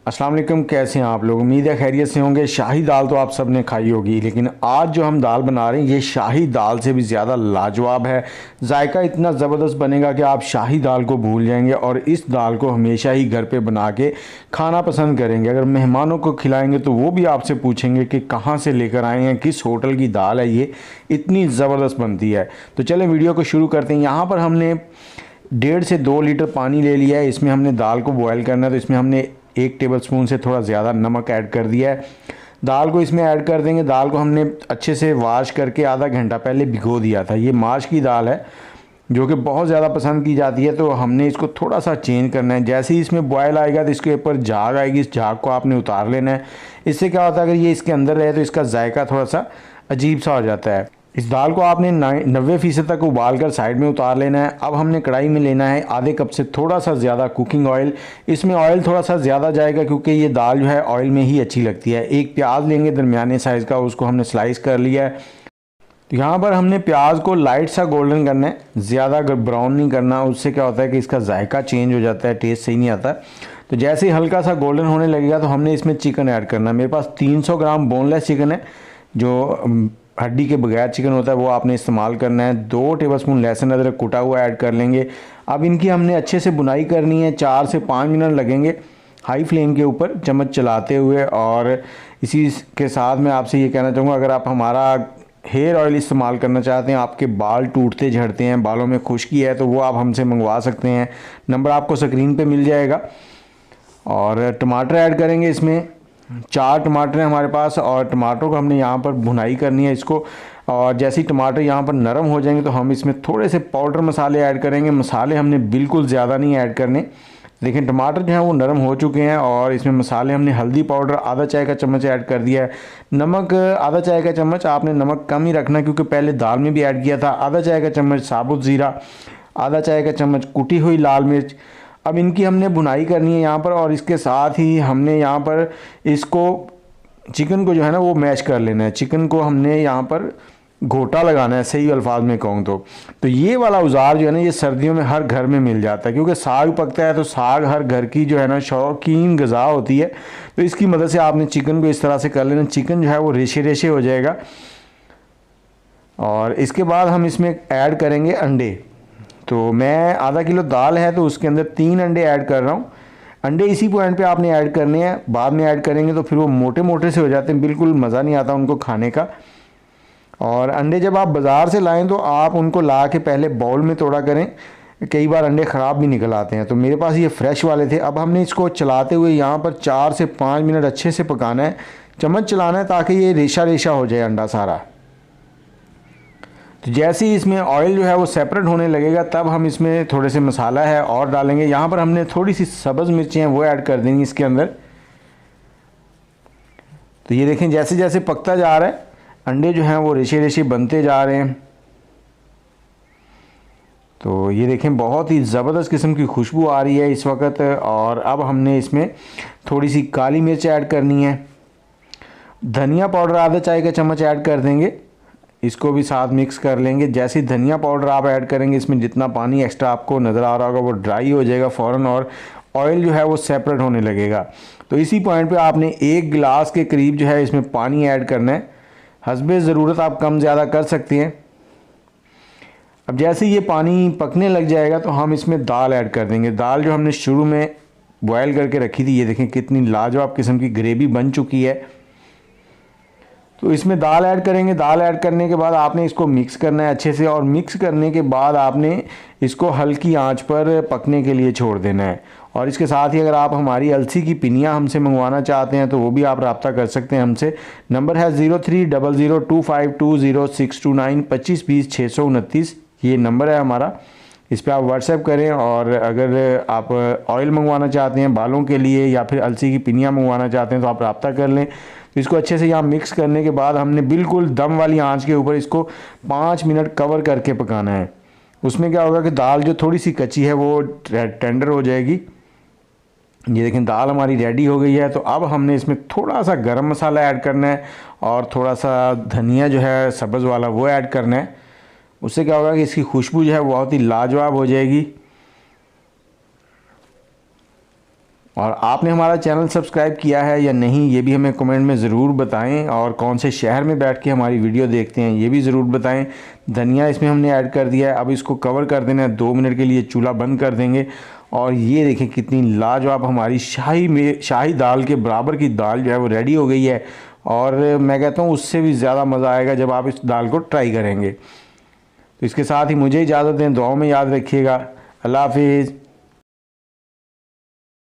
अस्सलाम वालेकुम, कैसे हैं आप लोग। उम्मीद है खैरियत से होंगे। शाही दाल तो आप सब ने खाई होगी, लेकिन आज जो हम दाल बना रहे हैं ये शाही दाल से भी ज़्यादा लाजवाब है। जायका इतना ज़बरदस्त बनेगा कि आप शाही दाल को भूल जाएंगे और इस दाल को हमेशा ही घर पे बना के खाना पसंद करेंगे। अगर मेहमानों को खिलाएंगे तो वो भी आपसे पूछेंगे कि कहाँ से लेकर आए हैं, किस होटल की दाल है, ये इतनी ज़बरदस्त बनती है। तो चलें वीडियो को शुरू करते हैं। यहाँ पर हमने 1.5 से 2 लीटर पानी ले लिया है। इसमें हमने दाल को बॉयल करना है, तो इसमें हमने 1 टेबलस्पून से थोड़ा ज़्यादा नमक ऐड कर दिया है। दाल को इसमें ऐड कर देंगे। दाल को हमने अच्छे से वॉश करके आधा घंटा पहले भिगो दिया था। ये माश की दाल है जो कि बहुत ज़्यादा पसंद की जाती है, तो हमने इसको थोड़ा सा चेंज करना है। जैसे ही इसमें बॉयल आएगा तो इसके ऊपर झाग आएगी, इस झाग को आपने उतार लेना है। इससे क्या होता है, अगर ये इसके अंदर रहे तो इसका जायका थोड़ा सा अजीब सा हो जाता है। इस दाल को आपने 90% तक उबाल कर साइड में उतार लेना है। अब हमने कढ़ाई में लेना है आधे कप से थोड़ा सा ज़्यादा कुकिंग ऑयल। इसमें ऑयल थोड़ा सा ज़्यादा जाएगा क्योंकि ये दाल जो है ऑयल में ही अच्छी लगती है। एक प्याज लेंगे दरमियाने साइज़ का, उसको हमने स्लाइस कर लिया है। तो यहाँ पर हमने प्याज को लाइट सा गोल्डन करना है, ज़्यादा ब्राउन नहीं करना। उससे क्या होता है कि इसका जायका चेंज हो जाता है, टेस्ट सही नहीं आता। तो जैसे ही हल्का सा गोल्डन होने लगेगा तो हमने इसमें चिकन ऐड करना है। मेरे पास 300 ग्राम बोनलेस चिकन है, जो हड्डी के बगैर चिकन होता है वो आपने इस्तेमाल करना है। 2 टेबलस्पून लहसुन अदरक कुटा हुआ ऐड कर लेंगे। अब इनकी हमने अच्छे से बुनाई करनी है। 4 से 5 मिनट लगेंगे हाई फ्लेम के ऊपर चम्मच चलाते हुए। और इसी के साथ मैं आपसे ये कहना चाहूँगा, अगर आप हमारा हेयर ऑयल इस्तेमाल करना चाहते हैं, आपके बाल टूटते झड़ते हैं, बालों में खुश्की है, तो वो आप हमसे मंगवा सकते हैं। नंबर आपको स्क्रीन पे मिल जाएगा। और टमाटर ऐड करेंगे इसमें। 4 टमाटर हैं हमारे पास और टमाटरों को हमने यहाँ पर भुनाई करनी है इसको। और जैसे ही टमाटर यहाँ पर नरम हो जाएंगे तो हम इसमें थोड़े से पाउडर मसाले ऐड करेंगे। मसाले हमने बिल्कुल ज़्यादा नहीं ऐड करने। लेकिन टमाटर जो हैं वो नरम हो चुके हैं और इसमें मसाले हमने हल्दी पाउडर आधा चाय का चम्मच ऐड कर दिया है। नमक आधा चाय का चम्मच, आपने नमक कम ही रखना क्योंकि पहले दाल में भी ऐड किया था। आधा चाय का चम्मच साबुत ज़ीरा, आधा चाय का चम्मच कुटी हुई लाल मिर्च। अब इनकी हमने भुनाई करनी है यहाँ पर, और इसके साथ ही हमने यहाँ पर इसको चिकन को जो है ना वो मैश कर लेना है। चिकन को हमने यहाँ पर घोटा लगाना है, सही अल्फाज में कहूँ तो ये वाला औजार जो है ना ये सर्दियों में हर घर में मिल जाता है, क्योंकि साग पकता है तो साग हर घर की जो है ना शौकीन ग़िज़ा होती है। तो इसकी मदद से आपने चिकन को इस तरह से कर लेना। चिकन जो है वो रेशे रेशे हो जाएगा। और इसके बाद हम इसमें ऐड करेंगे अंडे। तो मैं आधा किलो दाल है तो उसके अंदर 3 अंडे ऐड कर रहा हूँ। अंडे इसी पॉइंट पे आपने ऐड करने हैं, बाद में ऐड करेंगे तो फिर वो मोटे मोटे से हो जाते हैं, बिल्कुल मज़ा नहीं आता उनको खाने का। और अंडे जब आप बाज़ार से लाएं तो आप उनको ला के पहले बाउल में तोड़ा करें। कई बार अंडे ख़राब भी निकल आते हैं, तो मेरे पास ये फ्रेश वाले थे। अब हमने इसको चलाते हुए यहाँ पर 4 से 5 मिनट अच्छे से पकाना है। चम्मच चलाना है ताकि ये रेशा रेशा हो जाए अंडा सारा। तो जैसे ही इसमें ऑयल जो है वो सेपरेट होने लगेगा तब हम इसमें थोड़े से मसाला है और डालेंगे। यहाँ पर हमने थोड़ी सी सब्ज़ मिर्चें हैं वो ऐड कर देंगी इसके अंदर। तो ये देखें जैसे जैसे पकता जा रहा है अंडे जो हैं वो रेशे रेशे बनते जा रहे हैं। तो ये देखें बहुत ही ज़बरदस्त किस्म की खुशबू आ रही है इस वक्त। और अब हमने इसमें थोड़ी सी काली मिर्च ऐड करनी है। धनिया पाउडर आधा चाय का चम्मच ऐड कर देंगे, इसको भी साथ मिक्स कर लेंगे। जैसे धनिया पाउडर आप ऐड करेंगे इसमें जितना पानी एक्स्ट्रा आपको नज़र आ रहा होगा वो ड्राई हो जाएगा फ़ौरन और ऑयल जो है वो सेपरेट होने लगेगा। तो इसी पॉइंट पे आपने 1 गिलास के करीब जो है इसमें पानी ऐड करना है। हस्बे ज़रूरत आप कम ज़्यादा कर सकते हैं। अब जैसे ये पानी पकने लग जाएगा तो हम इसमें दाल ऐड कर देंगे। दाल जो हमने शुरू में बॉयल करके रखी थी, ये देखें कितनी लाजवाब किस्म की ग्रेवी बन चुकी है। तो इसमें दाल ऐड करेंगे। दाल ऐड करने के बाद आपने इसको मिक्स करना है अच्छे से, और मिक्स करने के बाद आपने इसको हल्की आंच पर पकने के लिए छोड़ देना है। और इसके साथ ही अगर आप हमारी अलसी की पिनियाँ हमसे मंगवाना चाहते हैं तो वो भी आप रब्ता कर सकते हैं हमसे। नंबर है 0300252069 2520 ये नंबर है हमारा। इस पर आप व्हाट्सएप करें। और अगर आप ऑयल मंगवाना चाहते हैं बालों के लिए या फिर अलसी की पिनियाँ मंगवाना चाहते हैं तो आप रब्ता कर लें। तो इसको अच्छे से यहाँ मिक्स करने के बाद हमने बिल्कुल दम वाली आंच के ऊपर इसको 5 मिनट कवर करके पकाना है। उसमें क्या होगा कि दाल जो थोड़ी सी कच्ची है वो टेंडर हो जाएगी। ये देखें दाल हमारी रेडी हो गई है। तो अब हमने इसमें थोड़ा सा गरम मसाला ऐड करना है और थोड़ा सा धनिया जो है सब्ज़ वाला वो ऐड करना है। उससे क्या होगा कि इसकी खुशबू जो है बहुत ही लाजवाब हो जाएगी। और आपने हमारा चैनल सब्सक्राइब किया है या नहीं ये भी हमें कमेंट में ज़रूर बताएं, और कौन से शहर में बैठ के हमारी वीडियो देखते हैं ये भी ज़रूर बताएं। धनिया इसमें हमने ऐड कर दिया है, अब इसको कवर कर देना है, 2 मिनट के लिए चूल्हा बंद कर देंगे। और ये देखें कितनी लाजवाब हमारी शाही दाल के बराबर की दाल जो है वो रेडी हो गई है। और मैं कहता हूँ उससे भी ज़्यादा मज़ा आएगा जब आप इस दाल को ट्राई करेंगे। तो इसके साथ ही मुझे इजाज़त दें, दुआओं में याद रखिएगा। अल्लाह हाफिज़।